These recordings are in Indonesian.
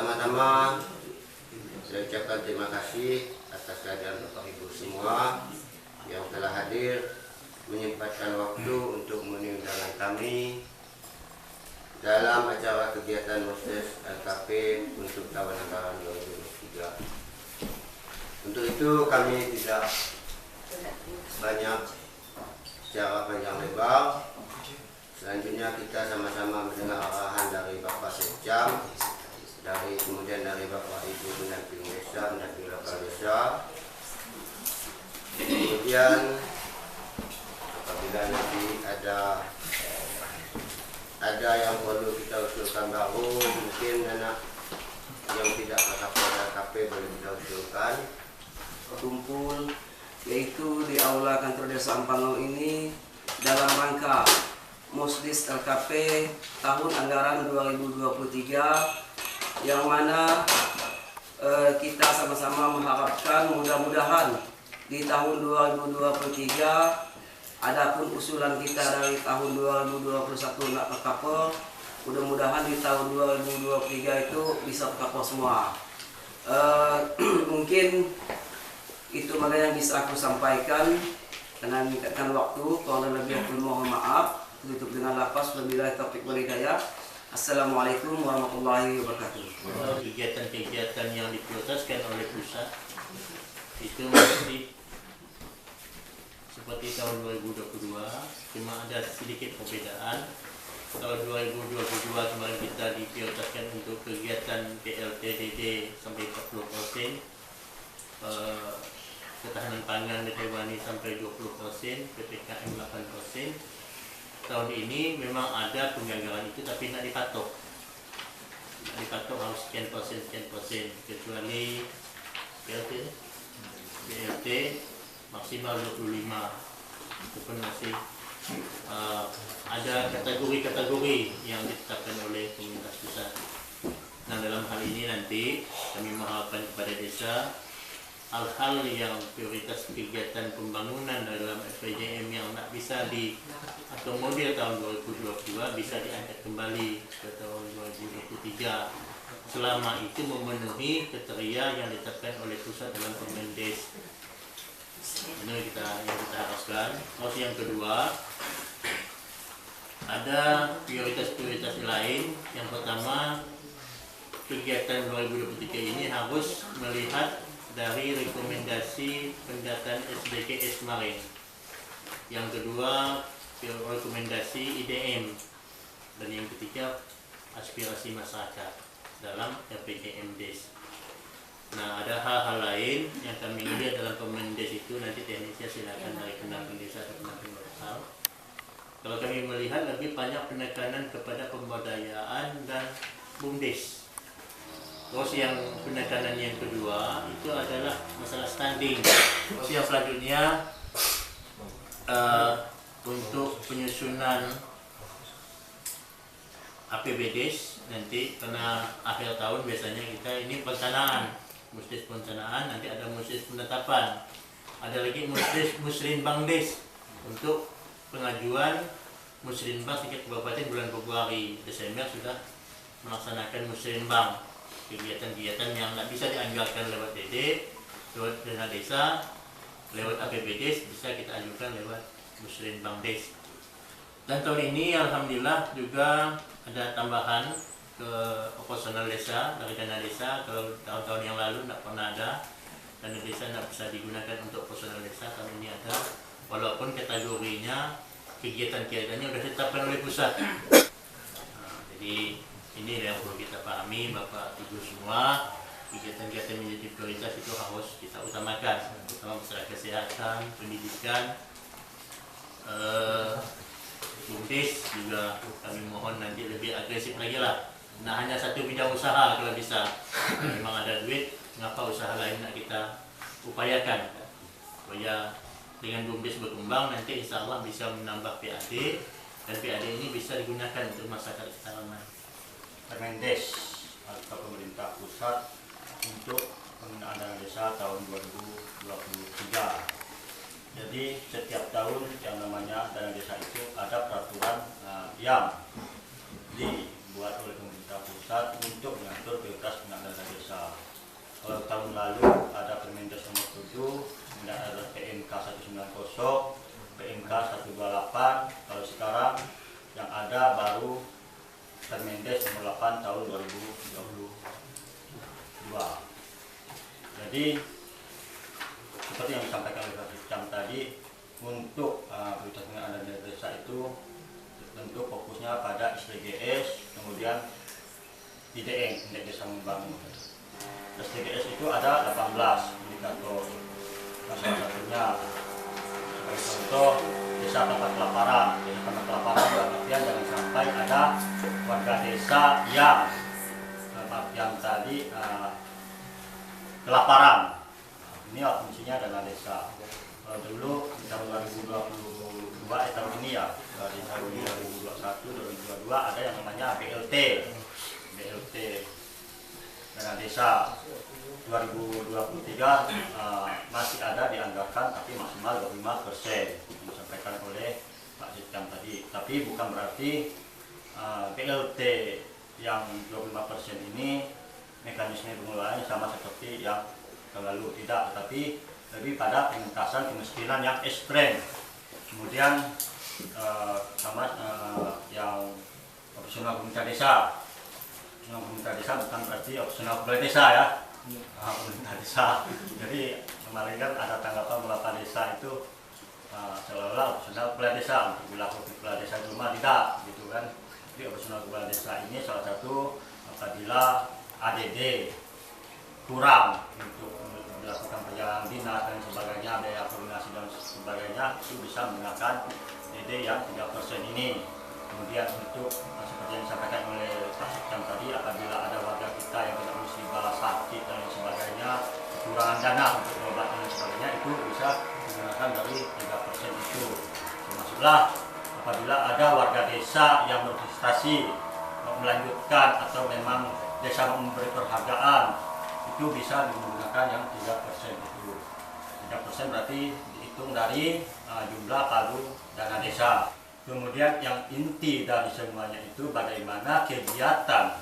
Pertama-tama saya ucapkan terima kasih atas kehadiran Bapak Ibu semua yang telah hadir menyempatkan waktu untuk memenuhi undangan kami dalam acara kegiatan Moses LKP untuk tahun anggaran 2023. Untuk itu kami tidak banyak secara panjang lebar. Selanjutnya kita sama-sama mendengar arahan dari Bapak Sekjam, kemudian dari Bapak Ibu pendamping desa, pendamping lokal desa. Kemudian apabila nanti ada yang perlu kita usulkan baru, mungkin anak yang tidak KP boleh kita usulkan. Kumpul yaitu di aula kantor desa Ampangau ini dalam rangka Musdis LKP tahun anggaran 2023 yang mana kita sama-sama mengharapkan mudah-mudahan di tahun 2023 adapun usulan kita dari tahun 2021 nak terkapur, mudah-mudahan di tahun 2023 itu bisa terkapur semua. Mungkin itu mana yang bisa aku sampaikan karena meningkatkan waktu. Kalau lebih aku mohon maaf. Tutup dengan lafaz wabillahi taufiq wal hidayah. Assalamualaikum warahmatullahi wabarakatuh. Kegiatan-kegiatan yang diprioritaskan oleh pusat itu masih seperti tahun 2022, cuma ada sedikit perbedaan. Kalau 2022 kemarin kita diprioritaskan untuk kegiatan PLTDD sampai 40%, ketahanan pangan dan hewani sampai 20%, PPKM 8%. Tahun ini memang ada penganggaran itu tapi tidak dipatok. Harus sekian persen, kecuali BLT maksimal 25. Itu pun masih ada kategori-kategori yang ditetapkan oleh pemerintah pusat. Nah, dalam hal ini nanti kami mengharapkan kepada desa hal-hal yang prioritas kegiatan pembangunan dalam FPJM yang tak bisa diakomodir tahun 2022 bisa diangkat kembali ke tahun 2023 selama itu memenuhi kriteria yang ditetapkan oleh pusat dalam Permendes. Ini yang kita harapkan. Terus yang kedua, ada prioritas-prioritas lain. Yang pertama, kegiatan 2023 ini harus melihat dari rekomendasi pendataan SDGs kemarin. Yang kedua, rekomendasi IDM. Dan yang ketiga, aspirasi masyarakat dalam RPJM DES. Nah, ada hal-hal lain yang kami lihat dalam Permendes itu, nanti teknisnya silakan dari pendamping desa atau pendamping lokal. Kalau kami melihat lebih banyak penekanan kepada pemberdayaan dan BUMDes. Terus yang penekanan yang kedua itu adalah masalah standing. Terus yang selanjutnya untuk penyusunan APBDes nanti karena akhir tahun biasanya kita ini perencanaan, muslis perencanaan, nanti ada muslis penetapan, ada lagi muslinbangdes untuk pengajuan muslinbang tingkat kabupaten bulan Februari. Desember sudah melaksanakan muslinbang. Kegiatan-kegiatan yang tidak bisa dianggarkan lewat DD, lewat dana desa, lewat APBDes bisa kita ajukan lewat muslinbangdes. Dan tahun ini alhamdulillah juga ada tambahan ke operasional desa dari dana desa. Kalau tahun-tahun yang lalu tidak pernah ada, dana desa tidak bisa digunakan untuk operasional desa. Tahun ini ada, walaupun kategorinya kegiatan-kegiatannya sudah ditetapkan oleh pusat. Nah, jadi ini yang perlu kita pahami, Bapak Ibu semua, kegiatan-kegiatan menjadi prioritas itu harus kita utamakan, terutama masalah kesehatan, pendidikan, BUMDes juga kami mohon nanti lebih agresif lagi lah. Nah, hanya satu bidang usaha kalau bisa. Memang ada duit, mengapa usaha lain nak kita upayakan? Supaya dengan BUMDes berkembang nanti insya Allah bisa menambah PAD dan PAD ini bisa digunakan untuk masyarakat secara ramai. Permendes atau pemerintah pusat untuk penggunaan dana desa tahun 2023. Jadi setiap tahun yang namanya dana desa itu ada peraturan yang dibuat oleh pemerintah pusat untuk mengatur prioritas penanganan Kalau tahun lalu ada Permendes nomor 7, kemudian ada PMK 190, PMK 128. Kalau sekarang yang ada baru Permendes nomor 8 tahun 2022. Jadi seperti yang disampaikan oleh Pak Hikam tadi, untuk prioritas pengadaan dana desa itu tentu fokusnya pada SDGs, kemudian IDM, Indeks Desa Membangun. SDGs itu ada 18 indikator. Salah satunya sebagai contoh desa tanpa kelaparan. Desa tanpa kelaparan artian jangan sampai ada warga desa yang tadi kelaparan. Ini fungsinya dana desa. Kalau dulu di tahun 2022 tahun ini ya, dari tahun 2021 2022 ada yang namanya BLT dana desa. 2023 masih ada dianggarkan tapi maksimal 25% yang disampaikan oleh Pak Hikam tadi. Tapi bukan berarti BLT yang 25% ini mekanisme pengelolaannya sama seperti yang lalu, tidak, tetapi lebih pada pengentasan kemiskinan yang ekstrem. Kemudian yang opsional pemerintah desa. Opsional pemerintah desa bukan berarti opsional kepala desa ya. Pemerintah desa. Jadi kemarin kan ada tanggapan beberapa desa itu seolah-olah opsional kepala desa untuk dilakukan kepala desa di rumah, tidak, gitu kan. Jadi opsional kepala desa ini salah satu apabila ADD kurang untuk dilakukan perjalanan dinas dan sebagainya, biaya koordinasi dan sebagainya, itu bisa menggunakan DD yang 3% ini. Kemudian untuk seperti yang disampaikan oleh Pak Hikam tadi, apabila ada warga kita yang kena musibah, sakit dan sebagainya, kekurangan dana untuk berobat dan sebagainya, itu bisa menggunakan dari 3% itu. Termasuklah apabila ada warga desa yang berprestasi, melanjutkan atau memang desa memberi penghargaan, itu bisa menggunakan yang 3% itu. 3% berarti dihitung dari jumlah pagu dana desa. Kemudian yang inti dari semuanya itu bagaimana kegiatan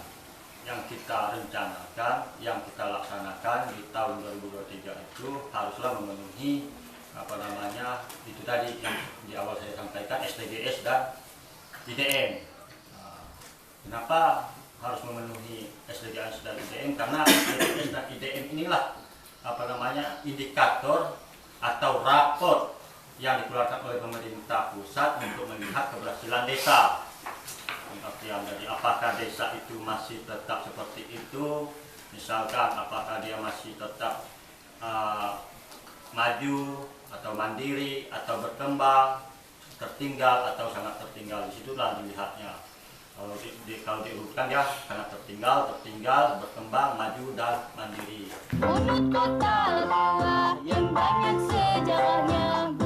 yang kita rencanakan, yang kita laksanakan di tahun 2023 itu haruslah memenuhi itu tadi yang di awal saya sampaikan, SDGs dan IDM. Kenapa harus memenuhi SDGs dan IDM? Karena SDGs dan IDM inilah indikator atau raport yang dikeluarkan oleh pemerintah pusat untuk melihat keberhasilan desa. Artian dari apakah desa itu masih tetap seperti itu, misalkan apakah dia masih tetap maju atau mandiri atau berkembang, tertinggal atau sangat tertinggal. Disitulah dilihatnya. Kalau diurutkan ya sangat tertinggal, berkembang, maju dan mandiri. Unut kota tua yang banyak sejarahnya.